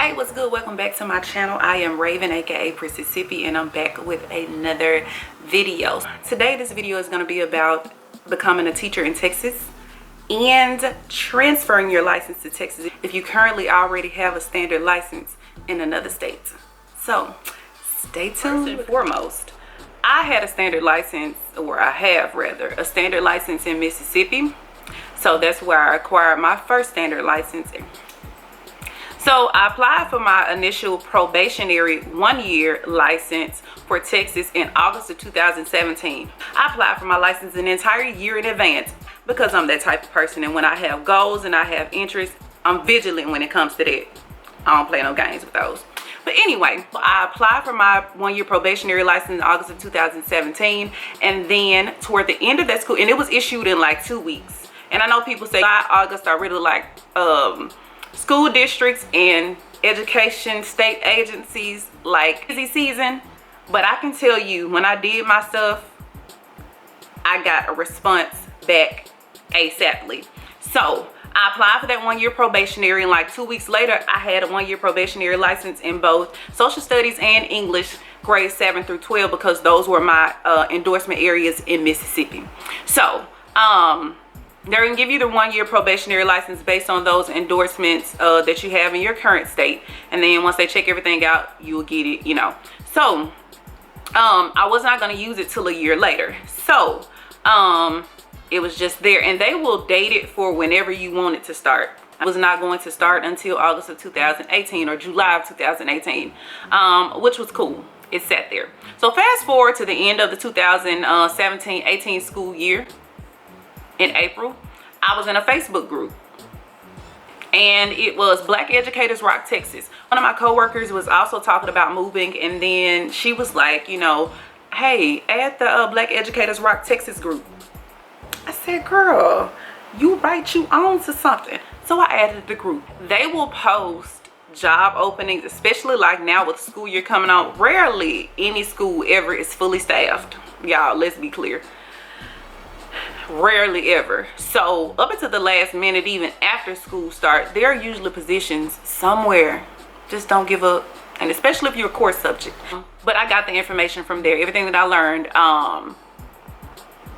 Hey, what's good? Welcome back to my channel. I am Raven, aka Mississippi, and I'm back with another video. Today this video is going to be about becoming a teacher in Texas and transferring your license to Texas if you currently already have a standard license in another state. So stay tuned. First and foremost, I had a standard license, or I have rather, a standard license in Mississippi. So that's where I acquired my first standard license. So I applied for my initial probationary 1-year license for Texas in August of 2017. I applied for my license an entire year in advance because I'm that type of person, and when I have goals and I have interests, I'm vigilant when it comes to that. I don't play no games with those. But anyway, I applied for my 1-year probationary license in August of 2017, and then toward the end of that school, and it was issued in like 2 weeks. And I know people say July, August are really like school districts and education state agencies like busy season, but I can tell you, when I did my stuff, I got a response back ASAPly. So I applied for that 1-year probationary, and like 2 weeks later I had a 1-year probationary license in both social studies and English grades 7 through 12 because those were my endorsement areas in Mississippi. So they're going to give you the 1-year probationary license based on those endorsements that you have in your current state. And then once they check everything out, you will get it, you know. So I was not going to use it till a year later. So it was just there. And they will date it for whenever you want it to start. I was not going to start until August of 2018 or July of 2018, which was cool. It sat there. So fast forward to the end of the 2017-18 school year. In April, I was in a Facebook group, and it was Black Educators Rock Texas. One of my coworkers was also talking about moving, and then she was like, you know, hey, add the Black Educators Rock Texas group. I said, girl, you right, you on to something. So I added the group. They will post job openings, especially like now with school year coming on. Rarely any school ever is fully staffed. Y'all, let's be clear. Rarely ever. So up until the last minute, even after school start, there are usually positions somewhere. Just don't give up, and especially if you're a course subject. But I got the information from there, everything that I learned.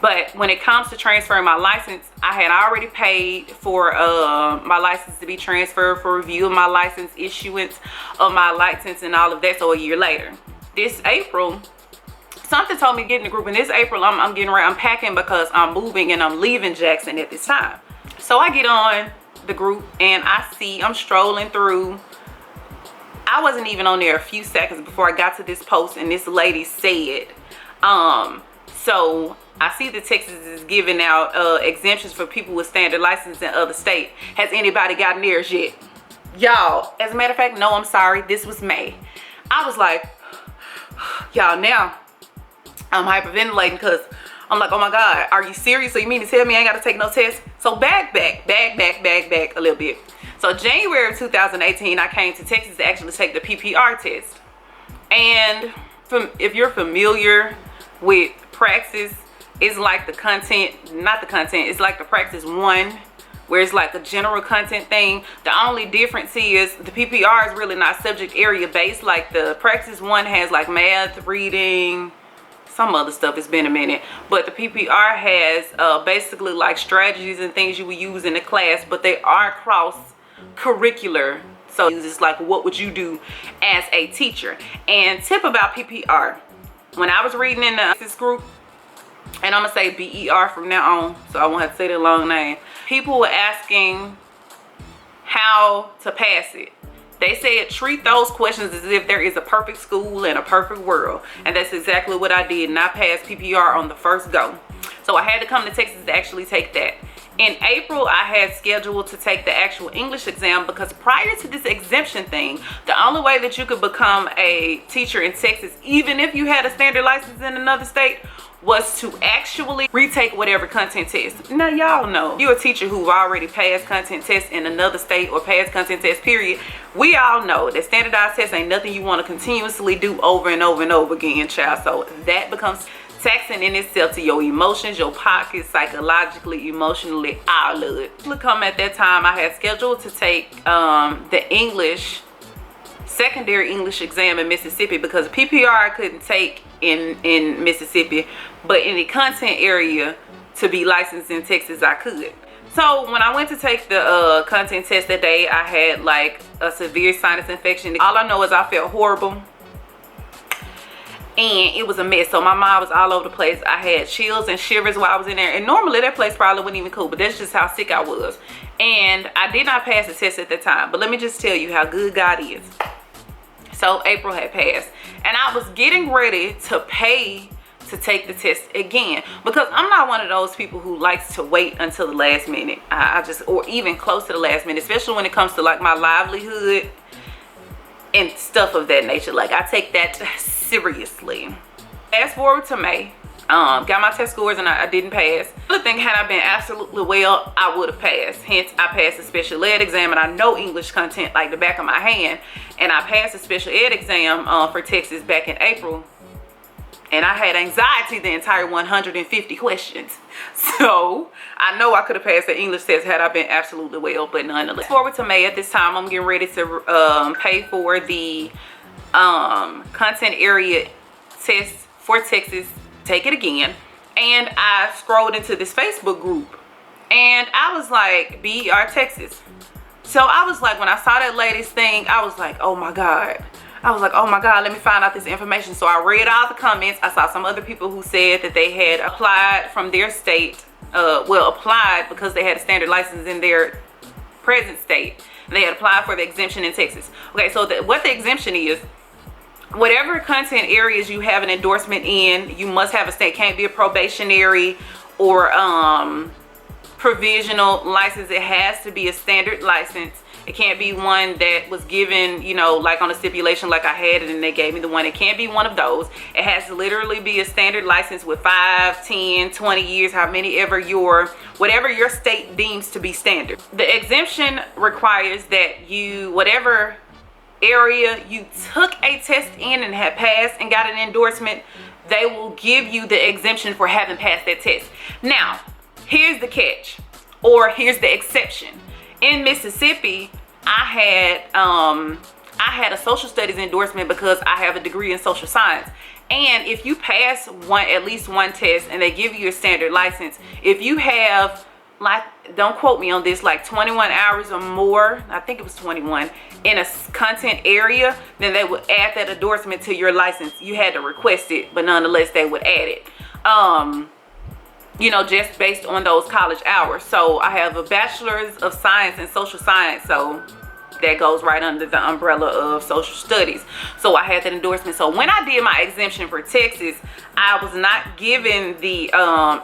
But when it comes to transferring my license, I had already paid for my license to be transferred, for review of my license, issuance of my license, and all of that. So a year later, this April, something told me to get in the group, and this April I'm getting ready, I'm packing because I'm moving and I'm leaving Jackson at this time. So I get on the group and I'm strolling through. I wasn't even on there a few seconds before I got to this post, and this lady said, so I see that Texas is giving out exemptions for people with standard license in other states. Has anybody gotten theirs yet? Y'all, as a matter of fact, no, I'm sorry, this was May. I was like, y'all, now I'm hyperventilating because I'm like, oh my God, are you serious? So you mean to tell me I ain't got to take no test? So back a little bit. So January of 2018, I came to Texas to actually take the PPR test. And if you're familiar with Praxis, it's like the content, not the content, it's like the Praxis 1, where it's like a general content thing. The only difference is the PPR is really not subject area based. Like the Praxis 1 has like math, reading, some other stuff. It's been a minute, but the PPR has basically like strategies and things you would use in the class, but they are cross curricular. So it's like, what would you do as a teacher? And tip about PPR, when I was reading in this group, and I'm gonna say BER from now on, so I won't have to say the long name, people were asking how to pass it. They said treat those questions as if there is a perfect school and a perfect world. And that's exactly what I did. And I passed PPR on the first go. So I had to come to Texas to actually take that. In April, I had scheduled to take the actual English exam because prior to this exemption thing, the only way that you could become a teacher in Texas, even if you had a standard license in another state, was to actually retake whatever content test. Now y'all know, you're a teacher who've already passed content tests in another state or passed content tests period. We all know that standardized tests ain't nothing you want to continuously do over and over and over again, child. So that becomes taxing in itself to your emotions, your pockets, psychologically, emotionally, all of it. Look, at that time I had scheduled to take the English secondary English exam in Mississippi because PPR I couldn't take in Mississippi, but in the content area to be licensed in Texas I could. So when I went to take the content test that day, I had like a severe sinus infection. All I know is I felt horrible and it was a mess. So my mind was all over the place. I had chills and shivers while I was in there, and normally that place probably wasn't even cool, but that's just how sick I was. And I did not pass the test at the time, but let me just tell you how good God is. So April had passed and I was getting ready to pay to take the test again, because I'm not one of those people who likes to wait until the last minute. I just, or even close to the last minute, especially when it comes to like my livelihood and stuff of that nature. Like, I take that seriously. Fast forward to May, got my test scores and I didn't pass. The thing, had I been absolutely well, I would have passed. Hence, I passed the special ed exam, and I know English content like the back of my hand. And I passed the special ed exam for Texas back in April. And I had anxiety the entire 150 questions. So I know I could have passed the English test had I been absolutely well, but nonetheless. Forward to May. At this time, I'm getting ready to pay for the content area test for Texas. Take it again. And I scrolled into this Facebook group and I was like, BER Texas. So I was like, when I saw that lady's thing, I was like, oh my God. I was like, oh my God, let me find out this information. So I read all the comments. I saw some other people who said that they had applied from their state, applied because they had a standard license in their present state. They had applied for the exemption in Texas. Okay, so what the exemption is, whatever content areas you have an endorsement in, you must have a state. Can't be a probationary or provisional license. It has to be a standard license. It can't be one that was given, you know, like on a stipulation like I had it and they gave me the one. It can't be one of those. It has to literally be a standard license with 5, 10, 20 years, how many ever whatever your state deems to be standard. The exemption requires that you, whatever area you took a test in and had passed and got an endorsement, they will give you the exemption for having passed that test. Now, here's the catch, or here's the exception. In Mississippi, I had a social studies endorsement because I have a degree in social science. And if you pass at least one test and they give you a standard license, if you have, like, don't quote me on this, like 21 hours or more, I think it was 21, in a content area, then they would add that endorsement to your license. You had to request it, but nonetheless they would add it. You know, just based on those college hours. So I have a bachelor's of science in social science, so that goes right under the umbrella of social studies. So I had that endorsement. So when I did my exemption for Texas, I was not given the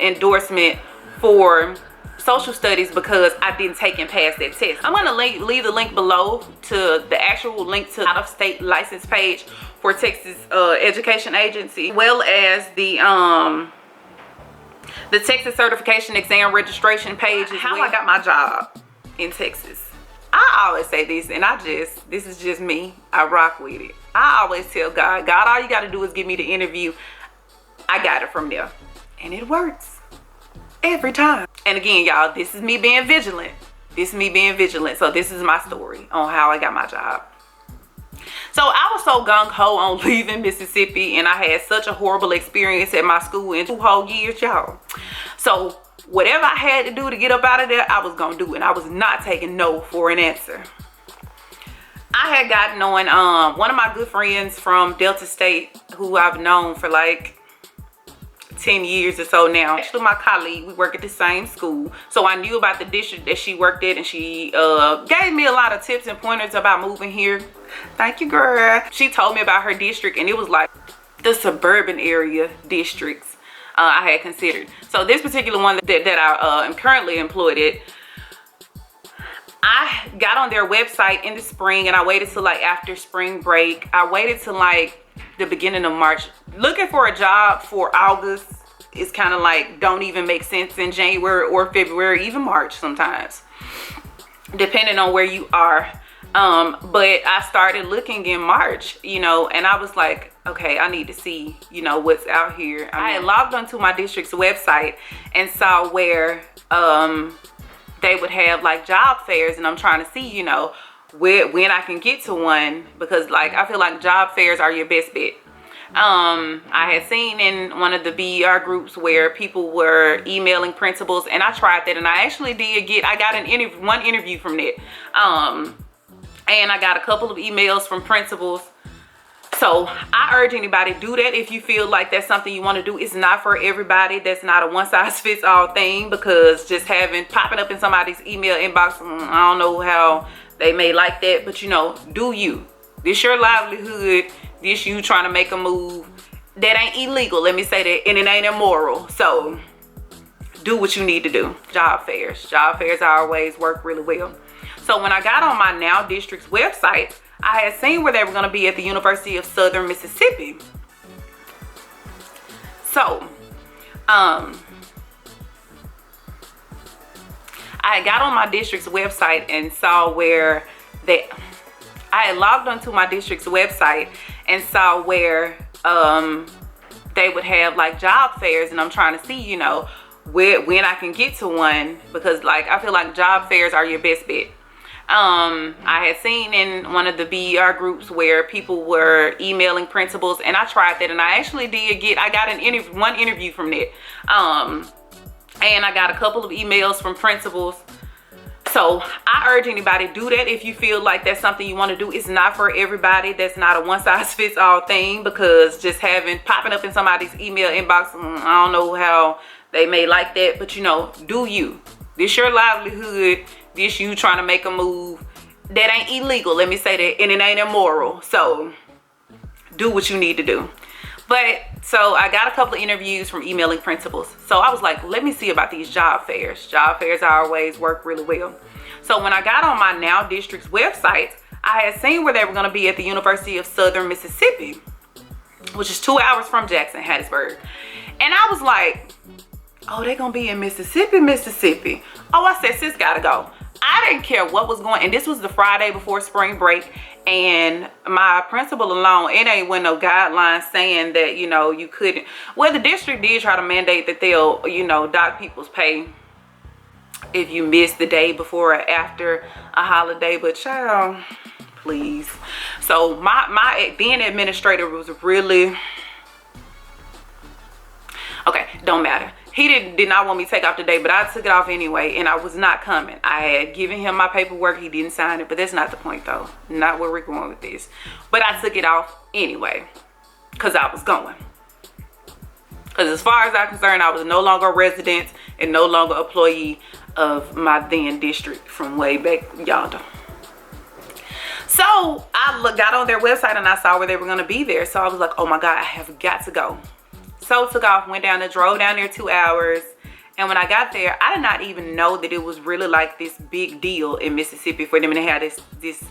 endorsement for social studies because I didn't take and pass that test. I'm gonna leave the link below to the actual link to the out-of-state license page for Texas Education Agency, as well as the Texas Certification Exam Registration page is how I got my job in Texas. I always say this, and this is just me. I rock with it. I always tell God, all you got to do is give me the interview. I got it from there. And it works every time. And again, y'all, this is me being vigilant. So this is my story on how I got my job. So I was so gung-ho on leaving Mississippi, and I had such a horrible experience at my school in 2 whole years, y'all. So whatever I had to do to get up out of there, I was gonna do it. And I was not taking no for an answer. I had gotten on one of my good friends from Delta State, who I've known for like 10 years or so now. Actually, my colleague, we work at the same school, so I knew about the district that she worked at, and she gave me a lot of tips and pointers about moving here. Thank you, girl. She told me about her district, and it was like the suburban area districts I had considered. So this particular one that I am currently employed at, I got on their website in the spring, and I waited till like after spring break. I waited till like the beginning of March. Looking for a job for August is kind of like don't even make sense in January or February, even March sometimes, depending on where you are. But I started looking in March, you know, and I was like, okay, I need to see, you know, what's out here. I had logged onto my district's website and saw where they would have like job fairs, and I'm trying to see, you know, when I can get to one, because like I feel like job fairs are your best bet. I had seen in one of the BER groups where people were emailing principals, and I tried that, and I actually I got one interview from that, and I got a couple of emails from principals. So I urge anybody, do that if you feel like that's something you want to do. It's not for everybody. That's not a one-size-fits-all thing, because just popping up in somebody's email inbox, I don't know how they may like that, but you know, do you. This your livelihood. This you trying to make a move. That ain't illegal, let me say that, and it ain't immoral. So do what you need to do. Job fairs always work really well. So when I got on my Now District's website, I had seen where they were going to be at the University of Southern Mississippi. So I got on my district's website and saw where I had logged onto my district's website and saw where they would have like job fairs, and I'm trying to see, you know, when I can get to one, because like I feel like job fairs are your best bet. I had seen in one of the BER groups where people were emailing principals, and I tried that, and I actually I got one interview from that, and I got a couple of emails from principals. So I urge anybody, do that if you feel like that's something you want to do. It's not for everybody. That's not a one-size-fits-all thing, because just popping up in somebody's email inbox, I don't know how they may like that, but you know, do you. This your livelihood. This you trying to make a move. That ain't illegal, let me say that, and it ain't immoral. So do what you need to do. But so I got a couple of interviews from emailing principals. So I was like, let me see about these job fairs. Job fairs always work really well. So when I got on my Now District's website, I had seen where they were going to be at the University of Southern Mississippi, which is 2 hours from Jackson, Hattiesburg. And I was like, oh, they're going to be in Mississippi. Oh, I said, sis, gotta go. I didn't care what was going, and this was the Friday before spring break, and my principal alone, it ain't with no guidelines saying that, you know, you couldn't. Well, the district did try to mandate that they'll, you know, dock people's pay if you miss the day before or after a holiday, but child, please. So my then administrator was really, okay, don't matter. He did not want me to take off the day, but I took it off anyway, and I was not coming. I had given him my paperwork. He didn't sign it, but that's not the point, though. Not where we're going with this. But I took it off anyway, because I was going. Because as far as I'm concerned, I was no longer a resident and no longer employee of my then district from way back yonder. So I got on their website, and I saw where they were going to be there. So I was like, oh my God, I have got to go. So took off, went down there, drove down there 2 hours. And when I got there, I did not even know that it was really like this big deal in Mississippi for them to have this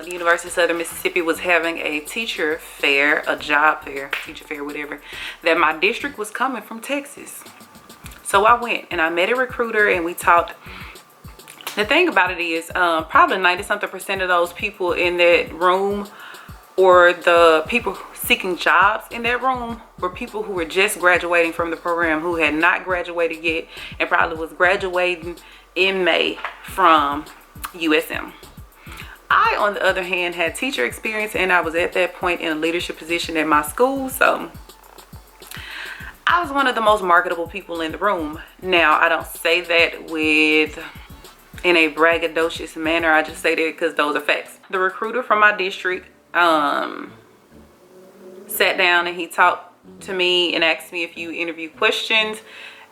the University of Southern Mississippi was having a teacher fair, a job fair, teacher fair, whatever, that my district was coming from Texas. So I went and I met a recruiter and we talked. The thing about it is probably 90-something% of those people in that room, or the people seeking jobs in that room, were people who were just graduating from the program, who had not graduated yet and probably was graduating in May from USM. I, on the other hand, had teacher experience, and I was at that point in a leadership position at my school, so I was one of the most marketable people in the room. Now, I don't say that in a braggadocious manner. I just say that because those are facts. The recruiter from my district sat down and he talked to me and asked me a few interview questions,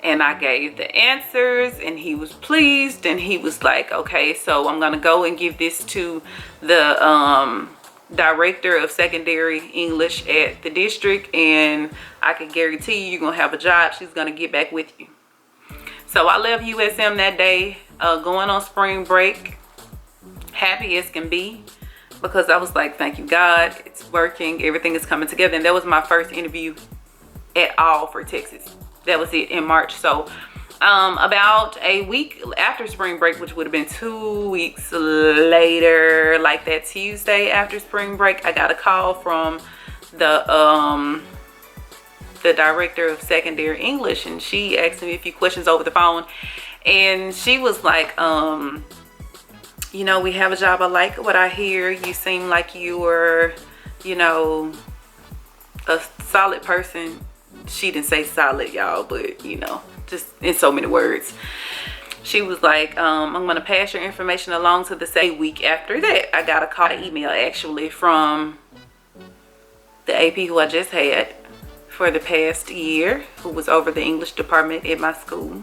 and I gave the answers, and he was pleased, and he was like, okay, so I'm gonna go and give this to the director of secondary English at the district, and I can guarantee you're gonna have a job. She's gonna get back with you. So I left USM that day, going on spring break, happy as can be, because I was like, thank you God, it's working, everything is coming together. And that was my first interview at all for Texas. That was it, in March. So about a week after spring break, which would have been 2 weeks later, like that Tuesday after spring break, I got a call from the director of secondary English, and she asked me a few questions over the phone. And she was like, you know, we have a job. I like what I hear. You seem like you were, you know, a solid person. She didn't say solid, y'all, but you know, just in so many words. She was like, I'm gonna pass your information along to the same week. After that, I got a call, email actually, from the AP who I just had for the past year, who was over the English department at my school.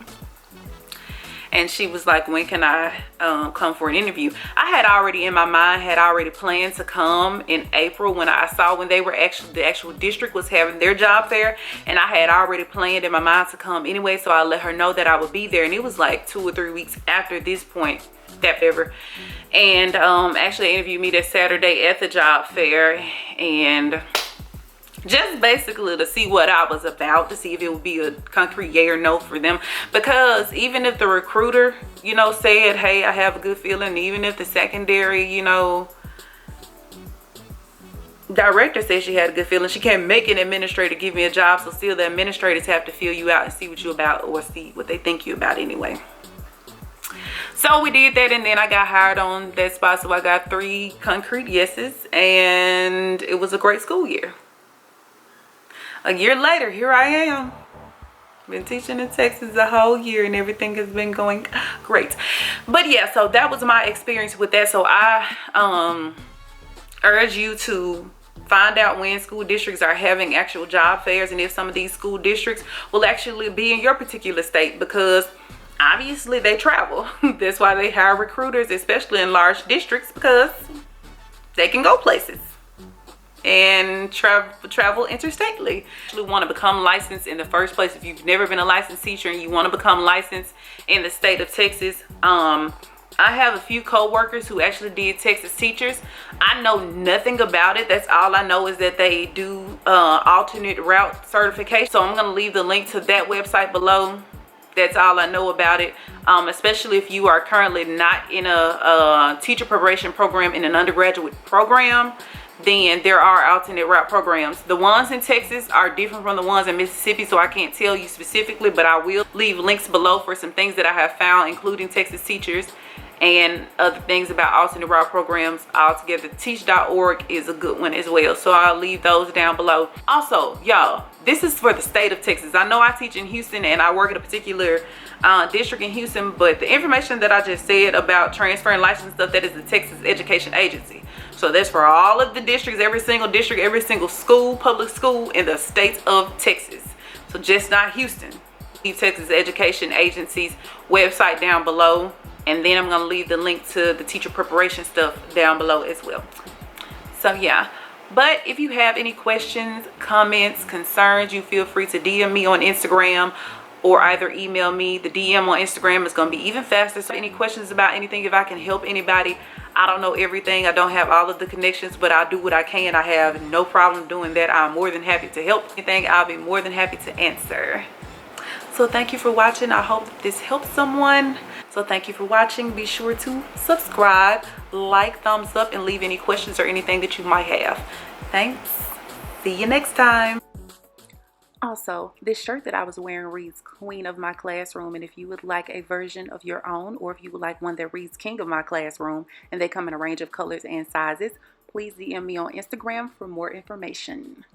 And she was like, when can I come for an interview? I had already in my mind, had already planned to come in April when I saw when they were actually, the actual district was having their job fair. And I had already planned in my mind to come anyway. So I let her know that I would be there. And it was like 2 or 3 weeks after this point, that ever. And actually interviewed me that Saturday at the job fair. And just basically to see what I was about, to see if it would be a concrete yay or no for them. Because even if the recruiter, you know, said, hey, I have a good feeling, even if the secondary, you know, director said she had a good feeling, she can't make an administrator give me a job. So still the administrators have to feel you out and see what you're about, or see what they think you about anyway. So we did that, and then I got hired on that spot. So I got 3 concrete yeses, and it was a great school year. A year later, here I am. Been teaching in Texas a whole year, and everything has been going great. But yeah, so that was my experience with that. So I urge you to find out when school districts are having actual job fairs, and if some of these school districts will actually be in your particular state, because obviously they travel. That's why they hire recruiters, especially in large districts, because they can go places and travel interstately. You want to become licensed in the first place. If you've never been a licensed teacher and you want to become licensed in the state of Texas, I have a few co-workers who actually did Texas teachers. I know nothing about it. That's all I know, is that they do alternate route certification. So I'm going to leave the link to that website below. That's all I know about it. Especially if you are currently not in a teacher preparation program in an undergraduate program, then there are alternate route programs. The ones in Texas are different from the ones in Mississippi, so I can't tell you specifically, but I will leave links below for some things that I have found, including Texas teachers and other things about alternate route programs altogether. Teach.org is a good one as well, so I'll leave those down below. Also, y'all, this is for the state of Texas. I know I teach in Houston and I work at a particular district in Houston, but the information that I just said about transferring license stuff, that is the Texas Education Agency. So that's for all of the districts, every single district, every single school, public school in the state of Texas. So just not Houston. Leave Texas Education Agency's website down below. And then I'm going to leave the link to the teacher preparation stuff down below as well. So yeah. But if you have any questions, comments, concerns, you feel free to DM me on Instagram, or either email me. The DM on Instagram is going to be even faster. So any questions about anything, if I can help anybody, I don't know everything. I don't have all of the connections, but I'll do what I can. I have no problem doing that. I'm more than happy to help. Anything, I'll be more than happy to answer. So thank you for watching. I hope this helps someone. So thank you for watching. Be sure to subscribe, like, thumbs up, and leave any questions or anything that you might have. Thanks. See you next time. Also, this shirt that I was wearing reads Queen of My Classroom, and if you would like a version of your own, or if you would like one that reads King of My Classroom, and they come in a range of colors and sizes, please DM me on Instagram for more information.